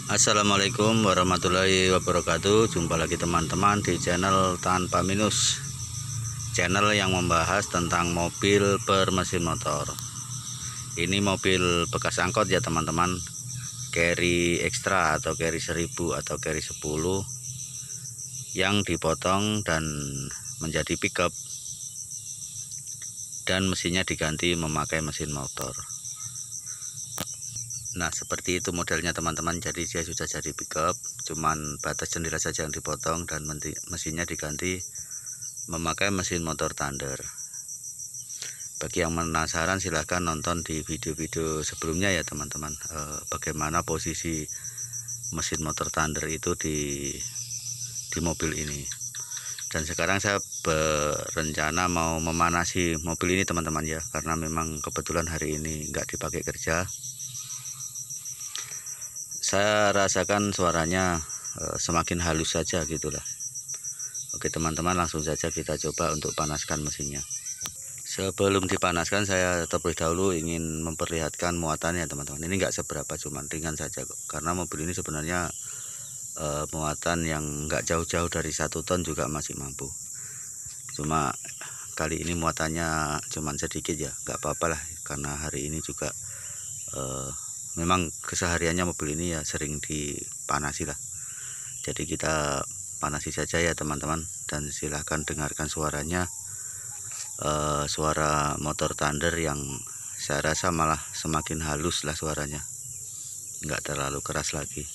Assalamualaikum warahmatullahi wabarakatuh. Jumpa lagi teman-teman di channel Tanpa Minus, channel yang membahas tentang mobil bermesin motor. Ini mobil bekas angkot ya teman-teman, carry extra atau carry 1000 atau carry 10 yang dipotong dan menjadi pickup, dan mesinnya diganti memakai mesin motor. Nah, seperti itu modelnya teman-teman. Jadi dia sudah jadi pickup, cuman batas jendela saja yang dipotong dan mesinnya diganti memakai mesin motor Thunder. Bagi yang penasaran silahkan nonton di video-video sebelumnya ya teman-teman, bagaimana posisi mesin motor Thunder itu di mobil ini. Dan sekarang saya berencana mau memanasi mobil ini teman-teman ya, karena memang kebetulan hari ini nggak dipakai kerja. Saya rasakan suaranya semakin halus saja gitulah. Oke teman-teman, langsung saja kita coba untuk panaskan mesinnya. Sebelum dipanaskan saya terlebih dahulu ingin memperlihatkan muatannya teman-teman. Ini enggak seberapa, cuman ringan saja kok. Karena mobil ini sebenarnya muatan yang enggak jauh-jauh dari 1 ton juga masih mampu. Cuma kali ini muatannya cuman sedikit ya, enggak apa-apa lah. Karena hari ini juga memang kesehariannya mobil ini ya sering dipanasi lah. Jadi kita panasi saja ya teman-teman, dan silahkan dengarkan suaranya. Suara motor Thunder yang saya rasa malah semakin halus lah suaranya, nggak terlalu keras lagi.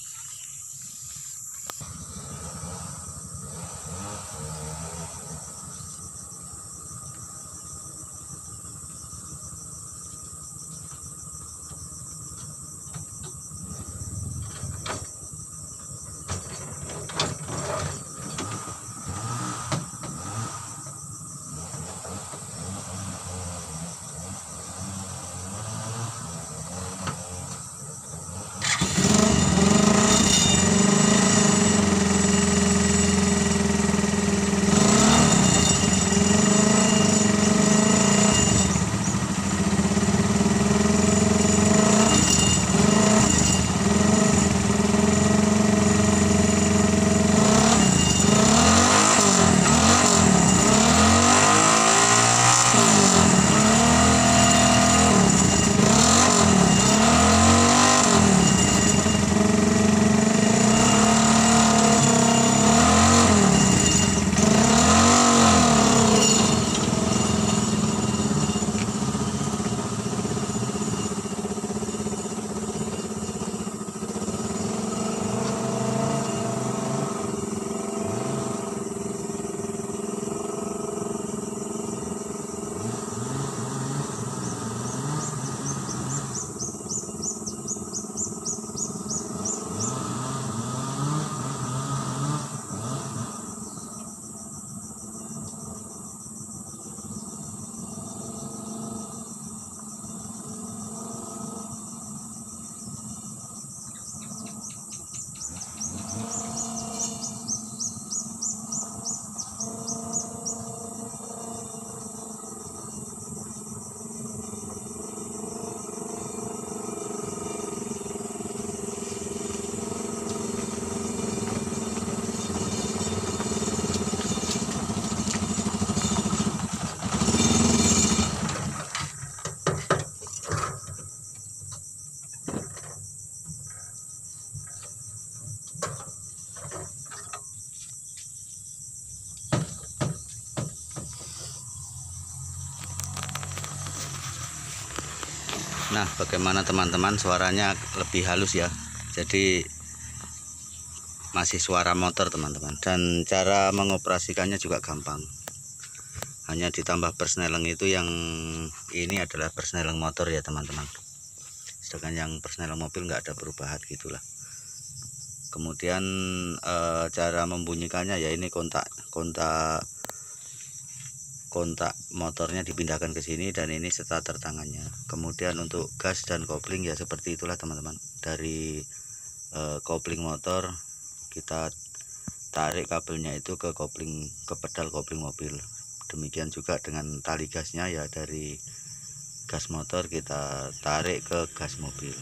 Nah, bagaimana teman-teman, suaranya lebih halus ya. Jadi masih suara motor teman-teman, dan cara mengoperasikannya juga gampang. Hanya ditambah persneleng itu, yang ini adalah persneleng motor ya teman-teman. Sedangkan yang persneleng mobil nggak ada perubahan gitulah. Kemudian cara membunyikannya ya, ini kontak motornya dipindahkan ke sini, dan ini starter tangannya. Kemudian untuk gas dan kopling ya seperti itulah teman-teman. Dari kopling motor kita tarik kabelnya itu ke pedal kopling mobil. Demikian juga dengan tali gasnya ya, dari gas motor kita tarik ke gas mobil.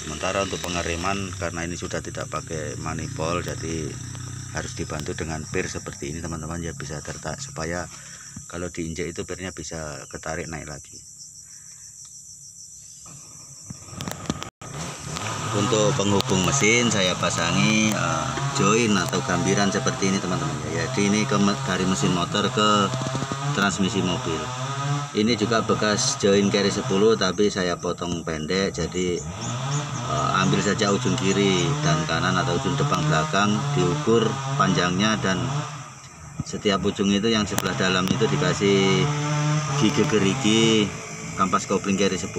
Sementara untuk pengereman, karena ini sudah tidak pakai manifold, jadi harus dibantu dengan pir seperti ini teman-teman ya, bisa tertarik supaya kalau diinjek itu pirnya bisa ketarik naik lagi. Untuk penghubung mesin saya pasangi join atau gambiran seperti ini teman-teman ya. Jadi ini dari mesin motor ke transmisi mobil. Ini juga bekas join carry 10 tapi saya potong pendek, jadi ambil saja ujung kiri dan kanan atau ujung depan belakang, diukur panjangnya, dan setiap ujung itu yang sebelah dalam itu dikasih gigi gerigi kampas kopling carry 10,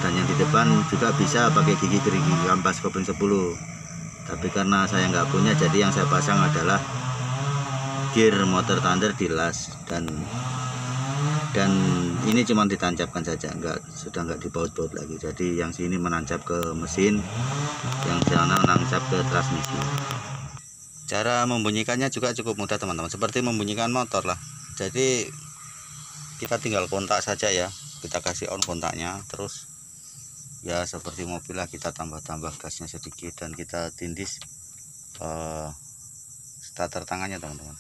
dan yang di depan juga bisa pakai gigi gerigi kampas kopling 10. Tapi karena saya nggak punya, jadi yang saya pasang adalah gear motor Thunder di las, dan ini cuma ditancapkan saja, sudah nggak dibaut-baut lagi. Jadi yang sini menancap ke mesin, yang sana menancap ke transmisi. Cara membunyikannya juga cukup mudah teman-teman, seperti membunyikan motor lah. Jadi kita tinggal kontak saja ya, kita kasih on kontaknya, terus ya seperti mobil lah, kita tambah-tambah gasnya sedikit dan kita tindis starter tangannya teman-teman.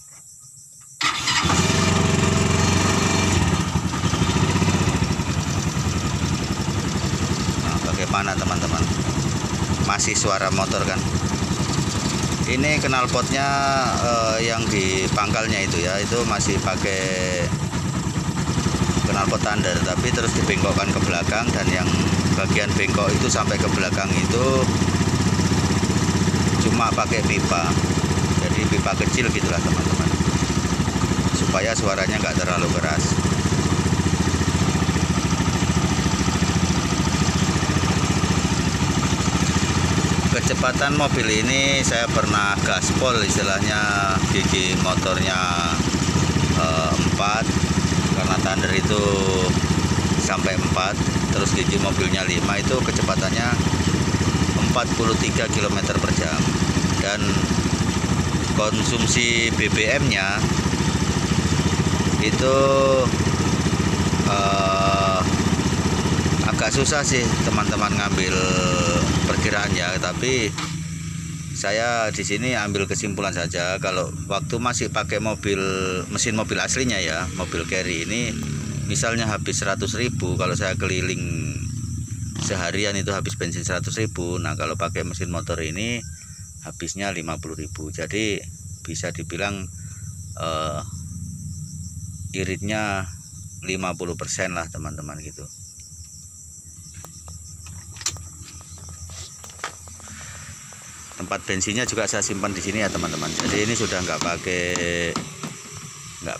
Bagaimana teman-teman, masih suara motor kan? Ini knalpotnya yang di pangkalnya itu ya, itu masih pakai knalpot Thunder, tapi terus dibengkokkan ke belakang, dan yang bagian bengkok itu sampai ke belakang itu cuma pakai pipa, jadi pipa kecil gitulah teman-teman, supaya suaranya nggak terlalu keras. Kecepatan mobil ini saya pernah gaspol, istilahnya gigi motornya 4, karena Thunder itu sampai 4, terus gigi mobilnya 5, itu kecepatannya 43 km per jam, dan konsumsi BBM-nya itu agak susah sih teman-teman ngambil perkiraan ya, tapi saya di sini ambil kesimpulan saja. Kalau waktu masih pakai mesin mobil aslinya ya, mobil carry ini misalnya habis 100.000, kalau saya keliling seharian itu habis bensin 100.000. Nah kalau pakai mesin motor ini habisnya 50.000, jadi bisa dibilang iritnya 50% lah teman-teman gitu. Tempat bensinnya juga saya simpan di sini ya teman-teman. Jadi ini sudah nggak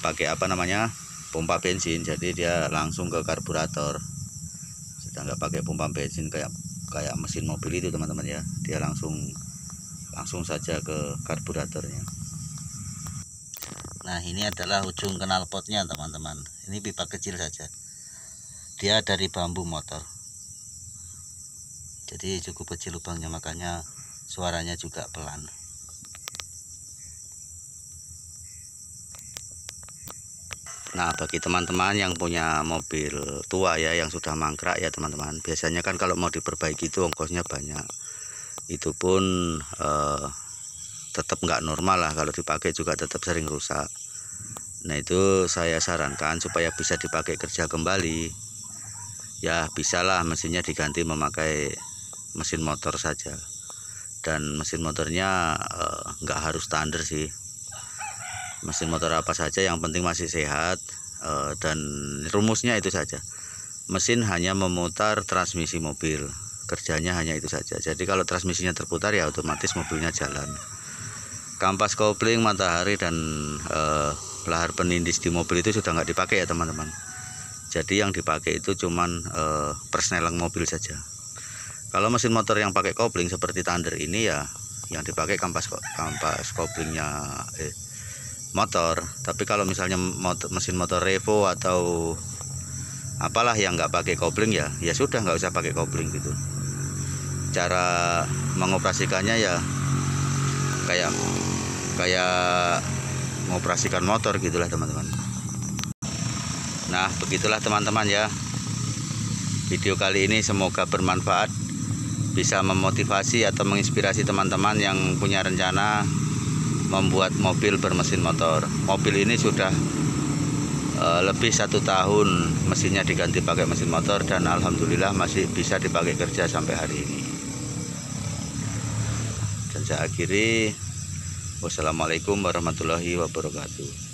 pakai apa namanya, pompa bensin, jadi dia langsung ke karburator. Sudah nggak pakai pompa bensin kayak mesin mobil itu teman-teman ya. Dia langsung saja ke karburatornya. Nah ini adalah ujung knalpotnya teman-teman. Ini pipa kecil saja. Dia dari bambu motor. Jadi cukup kecil lubangnya, makanya suaranya juga pelan. Nah bagi teman-teman yang punya mobil tua ya, yang sudah mangkrak ya teman-teman, biasanya kan kalau mau diperbaiki itu ongkosnya banyak. Itu pun tetap nggak normal lah, kalau dipakai juga tetap sering rusak. Nah itu saya sarankan supaya bisa dipakai kerja kembali ya, bisalah mesinnya diganti memakai mesin motor saja. Dan mesin motornya nggak harus Thunder sih, mesin motor apa saja yang penting masih sehat, dan rumusnya itu saja, mesin hanya memutar transmisi mobil, kerjanya hanya itu saja. Jadi kalau transmisinya terputar ya otomatis mobilnya jalan. Kampas kopling, matahari, dan lahar penindis di mobil itu sudah nggak dipakai ya teman-teman. Jadi yang dipakai itu cuman persneling mobil saja. Kalau mesin motor yang pakai kopling seperti Thunder ini ya, yang dipakai kampas koplingnya motor. Tapi kalau misalnya mesin motor Revo atau apalah yang nggak pakai kopling ya sudah nggak usah pakai kopling gitu. Cara mengoperasikannya ya kayak mengoperasikan motor gitulah teman-teman. Nah begitulah teman-teman ya, video kali ini semoga bermanfaat. bisa memotivasi atau menginspirasi teman-teman yang punya rencana membuat mobil bermesin motor. Mobil ini sudah lebih 1 tahun mesinnya diganti pakai mesin motor, dan alhamdulillah masih bisa dipakai kerja sampai hari ini. Dan saya akhiri, wassalamualaikum warahmatullahi wabarakatuh.